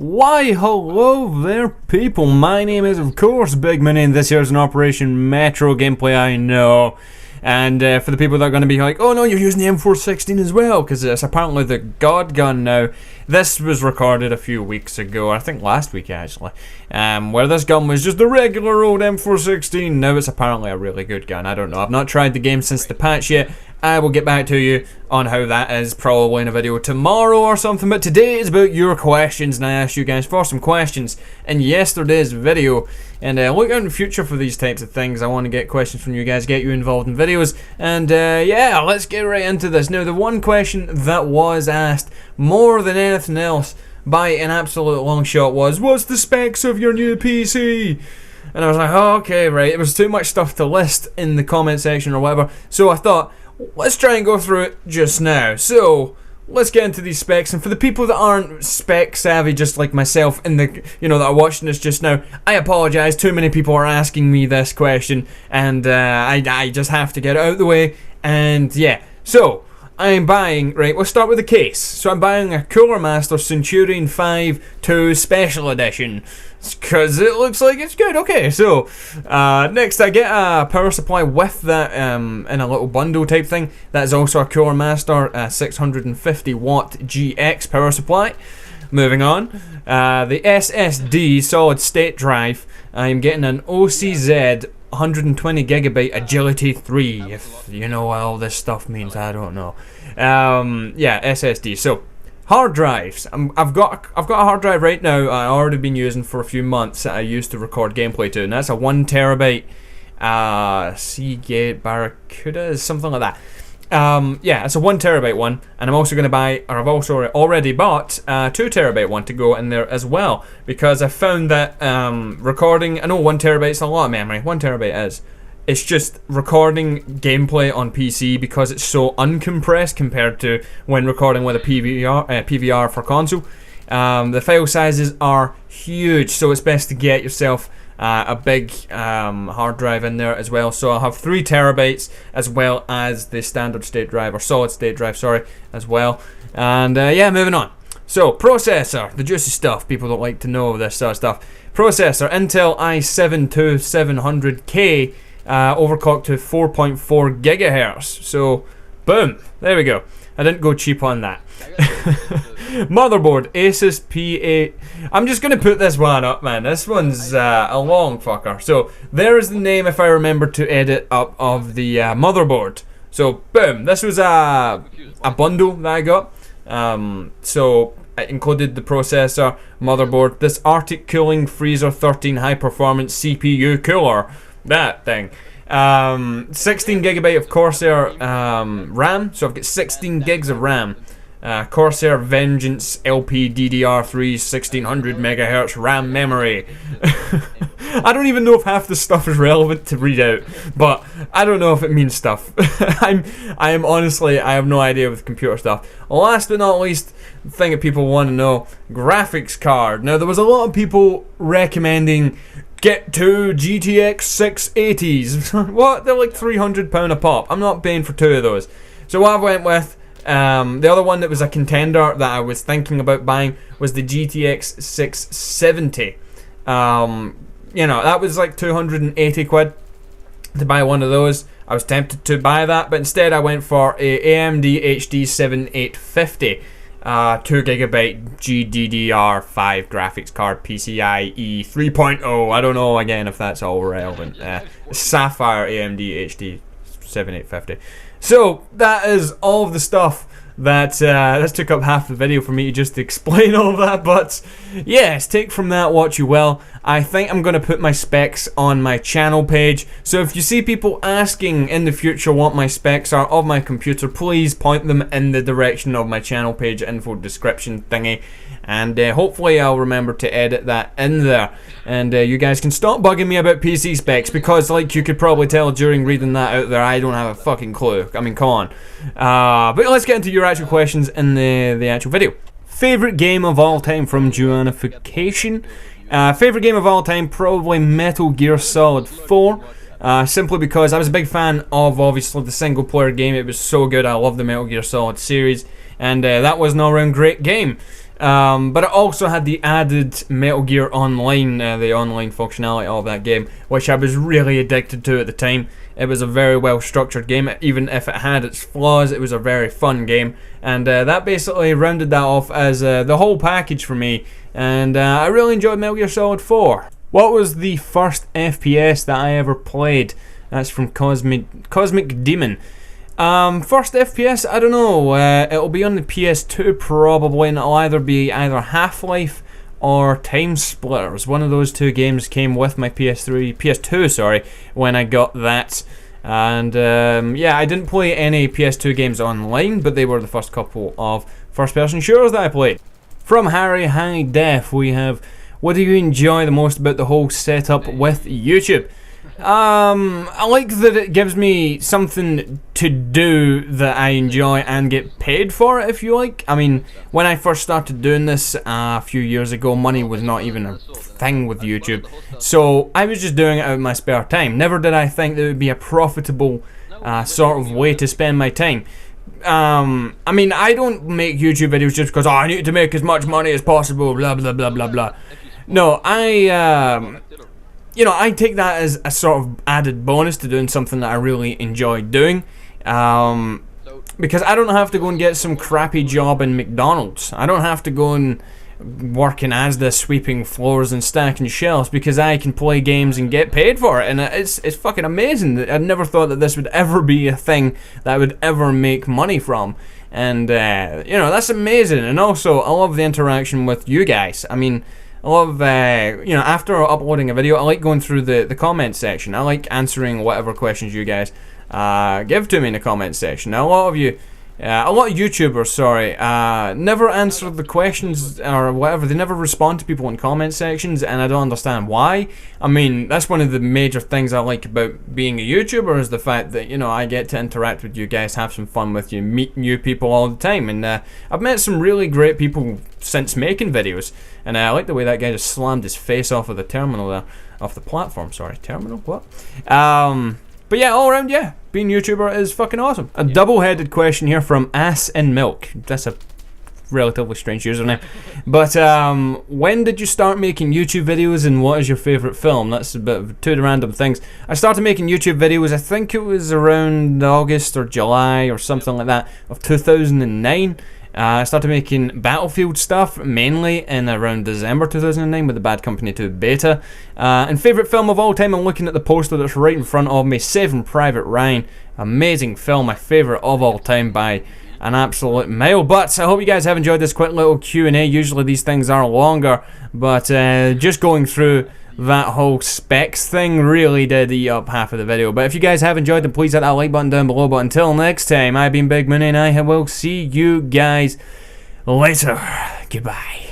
Why, hello there, people. My name is, of course, Big Mini, and this here is an Operation Metro gameplay, I know. And for the people that are going to be like, oh no, you're using the M416 as well, because it's apparently the God gun now. This was recorded a few weeks ago, I think last week actually, where this gun was just a regular old M416. Now it's apparently a really good gun. I don't know. I've not tried the game since the patch yet. I will get back to you on how that is probably in a video tomorrow or something, but today is about your questions, and I asked you guys for some questions in yesterday's video. And look out in the future for these types of things. I want to get questions from you guys, get you involved in videos, and yeah, let's get right into this. Now, the one question that was asked more than anything else by an absolute long shot was, what's the specs of your new PC? And I was like, oh, okay, right. It was too much stuff to list in the comment section or whatever, so I thought, let's try and go through it just now. So let's get into these specs, and for the people that aren't spec savvy, just like myself, and the that are watching this just now, I apologize. Too many people are asking me this question, and I just have to get it out of the way. And yeah, so I'm buying, right, let's start with the case. So I'm buying a Cooler Master Centurion 5 2 Special Edition, because it looks like it's good. Okay, so next I get a power supply with that in a little bundle type thing. That is also a Cooler Master 650 watt GX power supply. Moving on, the SSD solid state drive. I'm getting an OCZ 120 gigabyte Agility 3, if you know what all this stuff means. I don't know. Yeah, SSD. So hard drives. I've got a hard drive right now. I've already been using for a few months that I used to record gameplay to, and that's a 1 terabyte Seagate Barracuda, something like that. Yeah, it's a 1 terabyte one, and I'm also going to buy, or I've also already bought a 2 terabyte one to go in there as well, because I found that recording, I know 1 terabyte's a lot of memory, 1 terabyte is. It's just recording gameplay on PC, because it's so uncompressed compared to when recording with a PVR for console. The file sizes are huge, so it's best to get yourself a big hard drive in there as well. So I'll have 3 terabytes as well as the standard state drive, or solid state drive, sorry, as well. And yeah, moving on. So processor, the juicy stuff. People don't like to know this sort of stuff. Processor, Intel i7-2700K, overclocked to 4.4 gigahertz. So boom, there we go. I didn't go cheap on that. Motherboard, Asus P8. I'm just going to put this one up, man. This one's a long fucker. So there is the name, if I remember to edit up, of the motherboard. So boom, this was a bundle that I got. So it included the processor, motherboard, this Arctic Cooling Freezer 13 high performance CPU cooler, that thing. 16 gigabyte of Corsair RAM, so I've got 16 gigs of RAM. Corsair Vengeance LPDDR3 1600 megahertz RAM memory. I don't even know if half the stuff is relevant to read out, but I don't know if it means stuff. I am honestly, I have no idea with computer stuff. Last but not least, the thing that people want to know, graphics card. Now, there was a lot of people recommending get 2 GTX 680s. What? They're like £300 a pop. I'm not paying for 2 of those. So what I went with, the other one that was a contender that I was thinking about buying was the GTX 670. That was like 280 quid to buy one of those. I was tempted to buy that, but instead I went for a AMD HD 7850. 2 gigabyte GDDR5 graphics card, PCIe 3.0. I don't know again if that's all relevant. Sapphire AMD HD 7850. So that is all of the stuff that this took up half the video for me to just explain all of that, but yes, take from that what you will. I think I'm going to put my specs on my channel page, so if you see people asking in the future what my specs are of my computer, please point them in the direction of my channel page info description thingy, and hopefully I'll remember to edit that in there, and you guys can stop bugging me about PC specs, because like you could probably tell during reading that out there, I don't have a fucking clue. I mean, come on. But let's get into your actual questions in the actual video. Favorite game of all time from Juanification. Favorite game of all time, probably Metal Gear Solid 4. Simply because I was a big fan of, obviously, the single player game. It was so good. I love the Metal Gear Solid series, and that was an all-round great game. But it also had the added Metal Gear Online, the online functionality of that game, which I was really addicted to at the time. It was a very well structured game. Even if it had its flaws, it was a very fun game. And that basically rounded that off as the whole package for me. And I really enjoyed Metal Gear Solid 4. What was the first FPS that I ever played? That's from Cosmic Demon. First FPS, I don't know. It'll be on the PS2 probably, and it'll either be Half-Life or Time Splitters. One of those two games came with my PS2, when I got that. And yeah, I didn't play any PS2 games online, but they were the first couple of first-person shooters that I played. From Harry High Def, we have, what do you enjoy the most about the whole setup with YouTube? I like that it gives me something to do that I enjoy and get paid for it, if you like. I mean, when I first started doing this a few years ago, money was not even a thing with YouTube. So I was just doing it out of my spare time. Never did I think that it would be a profitable sort of way to spend my time. I mean, I don't make YouTube videos just because, I need to make as much money as possible, blah, blah, blah, blah, blah. No, you know, I take that as a sort of added bonus to doing something that I really enjoy doing. Because I don't have to go and get some crappy job in McDonald's. I don't have to go and work in Asda sweeping floors and stacking shelves, because I can play games and get paid for it. And it's fucking amazing. I never thought that this would ever be a thing that I would ever make money from. And, you know, that's amazing. And also, I love the interaction with you guys. I mean, I love, you know, after uploading a video, I like going through the comment section. I like answering whatever questions you guys give to me in the comment section. Now, a lot of YouTubers, never answer the questions or whatever. They never respond to people in comment sections, and I don't understand why. I mean, that's one of the major things I like about being a YouTuber, is the fact that, you know, I get to interact with you guys, have some fun with you, meet new people all the time. And I've met some really great people since making videos, and I like the way that guy just slammed his face off of the terminal there, off the platform. Sorry, terminal, what? But yeah, all around, yeah, being a YouTuber is fucking awesome. A double-headed question here from Ass in Milk. That's a relatively strange username. But when did you start making YouTube videos, and what is your favourite film? That's a bit of two random things. I started making YouTube videos, I think it was around August or July or something like that of 2009. I started making Battlefield stuff mainly in around December 2009 with the Bad Company 2 beta. And favourite film of all time, I'm looking at the poster that's right in front of me, Saving Private Ryan. Amazing film, my favourite of all time by an absolute mile. But I hope you guys have enjoyed this quick little Q&A. Usually these things are longer, but just going through that whole specs thing really did eat up half of the video. But if you guys have enjoyed, then please hit that like button down below. But until next time, I've been Big Mooney, and I will see you guys later. Goodbye.